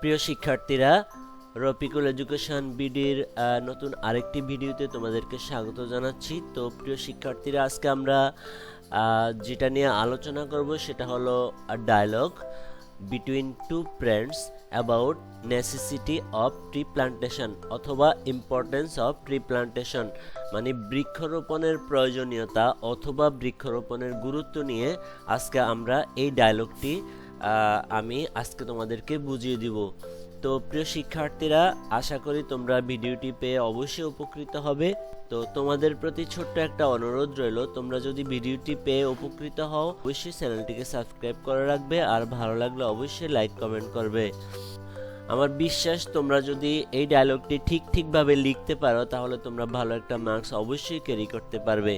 প্রিয় শিক্ষার্থীরা, রফিকুল এডুকেশন বিডির নতুন আরেকটি ভিডিওতে তোমাদেরকে স্বাগত জানাচ্ছি। তো প্রিয় শিক্ষার্থীরা, আজকে আমরা যেটা নিয়ে আলোচনা করব সেটা হলো dialogue between two friends about necessity of tree plantation অথবা ইম্পর্টেন্স অফ ট্রি প্লান্টেশন, মানে বৃক্ষরোপণের প্রয়োজনীয়তা অথবা বৃক্ষরোপণের গুরুত্ব নিয়ে আজকে আমরা এই ডায়লগটি আমি আজকে তোমাদেরকে বুঝিয়ে দিব। তো প্রিয় শিক্ষার্থীরা, আশা করি তোমরা ভিডিওটি পেয়ে অবশ্যই উপকৃত হবে। তো তোমাদের প্রতি ছোট্ট একটা অনুরোধ রইল, তোমরা যদি ভিডিওটি পেয়ে উপকৃত হও অবশ্যই চ্যানেলটিকে সাবস্ক্রাইব করে রাখবে, আর ভালো লাগলে অবশ্যই লাইক কমেন্ট করবে। আমার বিশ্বাস তোমরা যদি এই ডায়লগটি ঠিকভাবে লিখতে পারো তাহলে তোমরা ভালো একটা মার্কস অবশ্যই ক্যারি করতে পারবে।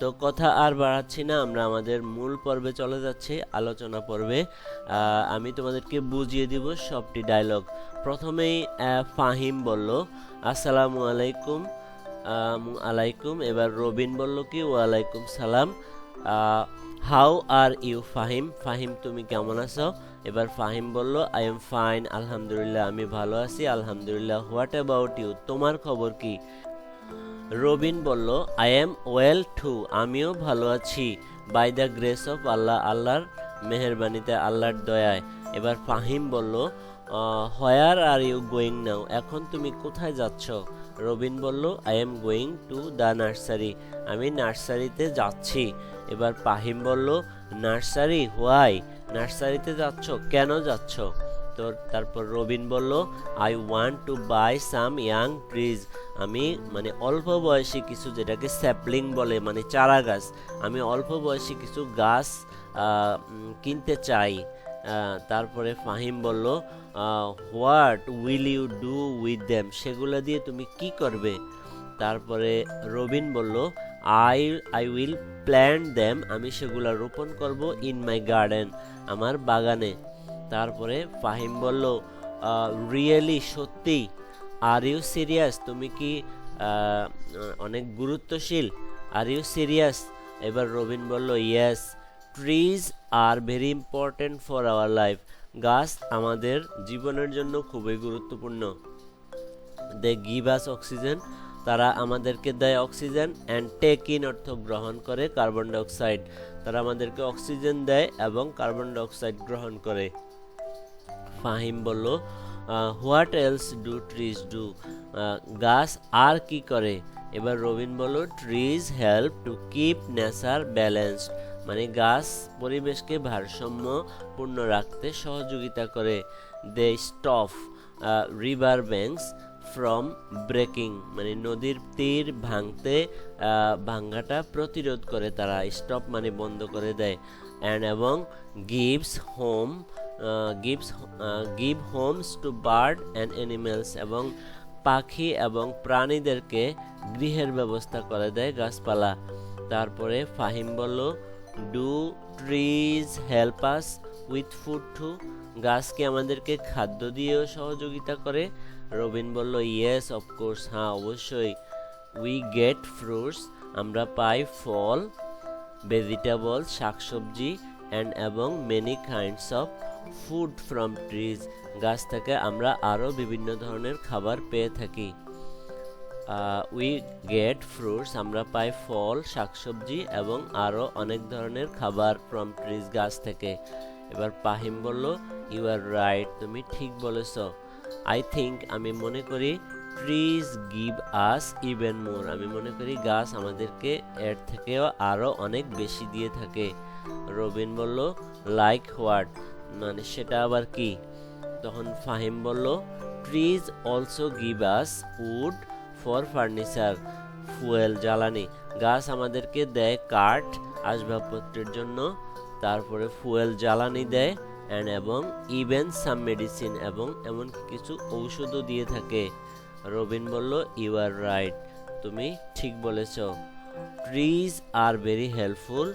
তো কথা আর বাড়াচ্ছি না, আমরা আমাদের মূল পর্বে চলে যাচ্ছি, আলোচনা পর্বে। আমি তোমাদেরকে বুঝিয়ে দিব সবটি ডায়লগ। প্রথমেই ফাহিম বলল আসসালামু আলাইকুম আলাইকুম। এবার রবিন বলল কি ওয়ালাইকুম সালাম। How are you Fahim, Fahim তুমি কেমন আছো? এবার ফাহিম বলল আই এম ফাইন, আলহামদুলিল্লাহ আমি ভালো আছি, আলহামদুলিল্লাহ। হোয়াট অ্যাবাউট ইউ, তোমার খবর কি? রবিন বলল আই এম ওয়েল টু, আমিও ভালো আছি। বাই দ্য গ্রেস অফ আল্লাহ, আল্লাহর মেহেরবানিতে, আল্লাহর দয়ায়। এবার ফাহিম বলল হোয়ার আর ইউ গোয়িং নাও, এখন তুমি কোথায় যাচ্ছ? রবিন বলল I am going to the nursery, আমি নার্সারিতে যাচ্ছি। এবার ফাহিম বলল নার্সারি হোয়াই, নার্সারিতে যাচ্ছ, কেন যাচ্ছ? তো তারপর রবিন বলল I want to buy some young trees, আমি মানে অল্প বয়সী কিছু, যেটাকে স্যাপলিং বলে মানে চারা গাছ, আমি অল্প বয়সী কিছু গাছ কিনতে চাই। তারপরে ফাহিম বলল what will you do with them, সেগুলো দিয়ে তুমি কি করবে? তারপরে রবিন বলল I I will plant them, আমি সেগুলো রোপণ করব ইন মাই গার্ডেন, আমার বাগানে। তারপরে ফাহিম বলল রিয়েলি, সত্যি? আর ইউ সিরিয়াস, তুমি কি অনেক গুরুত্বশীল? Are you serious? এবার রবিন বলল yes, trees are very important for our life, গাছ আমাদের জীবনের জন্য খুবই গুরুত্বপূর্ণ। দে গিভ আস অক্সিজেন, তারা আমাদেরকে দেয় অক্সিজেন, অ্যান্ড টেক ইন অর্থ গ্রহণ করে, কার্বন ডাইঅক্সাইড, তারা আমাদেরকে অক্সিজেন দেয় এবং কার্বন ডাইঅক্সাইড গ্রহণ করে। ফাহিম বলল what else do trees do, গাছ আর কি করে? এবার রবিন বলল trees help to keep nature balanced, মানে গাছ পরিবেশকে ভারসাম্যপূর্ণ রাখতে সহযোগিতা করে। They stop river banks from breaking, মানে নদীর তীর ভাঙ্গাটা প্রতিরোধ করে তারা, স্টপ মানে বন্ধ করে দেয়। অ্যান্ড এবং gives home give homes to bird and animals, এবং পাখি এবং প্রাণীদেরকে গৃহের ব্যবস্থা করে দেয় গাছপালা। তারপরে ফাহিম বলল do trees help us with food too, গাছ কি আমাদেরকে খাদ্য দিয়েও সহযোগিতা করে? রবিন বলল ইয়েস অফকোর্স, হ্যাঁ অবশ্যই। উই গেট ফ্রুটস, আমরা পাই ফল, ভেজিটেবল শাকসবজি, অ্যান্ড এবং many kinds of food from trees, গাছ থেকে আমরা আরও বিভিন্ন ধরনের খাবার পেয়ে থাকি। উই গেট ফ্রুটস, আমরা পাই ফল শাকসবজি এবং আরও অনেক ধরনের খাবার ফ্রম ট্রিজ, গাছ থেকে। এবার ফাহিম বলল ইউ আর রাইট, তুমি ঠিক বলেছ। আই থিঙ্ক, আমি মনে করি, trees give us even more, আমি মনে করি গাছ আমাদেরকে এর থেকেও আরও অনেক বেশি দিয়ে থাকে। রবিন বলল লাইক হোয়াট, মানে সেটা আবার কি? তখন ফাহিম বলল trees also give us would for furniture, fuel জ্বালানি, গাছ আমাদেরকে দেয় কাঠ আসবাবপত্রের জন্য, তারপরে ফুয়েল জ্বালানি দেয়, অ্যান্ড এবং ইভেন সাম মেডিসিন, এবং এমন কিছু ঔষধও দিয়ে থাকে। রবিন বলল ইউ আর রাইট, তুমি ঠিক বলেছ। Trees are very helpful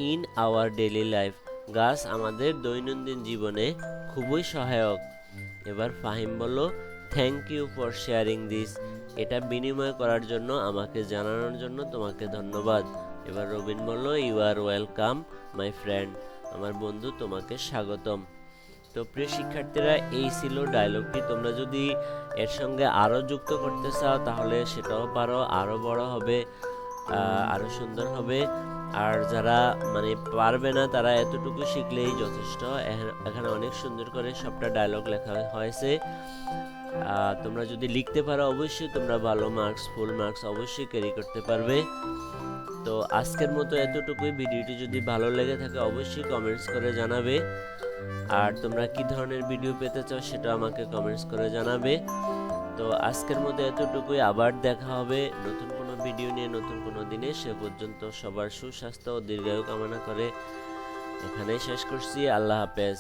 in our daily life, গাছ আমাদের দৈনন্দিন জীবনে খুবই সহায়ক। এবার ফাহিম বলল thank you for sharing this, এটা বিনিময় করার জন্য, আমাকে জানানোর জন্য তোমাকে ধন্যবাদ। এবার রবিন বলল you are welcome my friend, আমার বন্ধু তোমাকে স্বাগতম। তো প্রিয় শিক্ষার্থীরা, এই ছিল ডায়লগটি। তোমরা যদি এর সঙ্গে আরও যুক্ত করতে চাও তাহলে সেটাও পারো, আরও বড় হবে, আরও সুন্দর হবে। আর যারা মানে পারবে না তারা এতটুকু শিখলেই যথেষ্ট। এখানে অনেক সুন্দর করে সবটা ডায়লগ লেখা হয়েছে। তোমরা যদি লিখতে পারো অবশ্যই তোমরা ভালো মার্কস, ফুল মার্কস অবশ্যই ক্যারি করতে পারবে। তো আজকের মতো এতটুকুই। ভিডিওটি যদি ভালো লেগে থাকে অবশ্যই কমেন্টস করে জানাবে। আর তোমরা কি ধরনের ভিডিও পেতে চাও সেটা আমাকে কমেন্টস করে জানাবে। তো আজকের মতো এতটুকুই, আবার দেখা হবে নতুন কোনো ভিডিও নিয়ে নতুন কোনো দিনে। সে পর্যন্ত সবার সুস্বাস্থ্য ও দীর্ঘায়ু কামনা করে এখানেই শেষ করছি। আল্লাহ হাফেজ।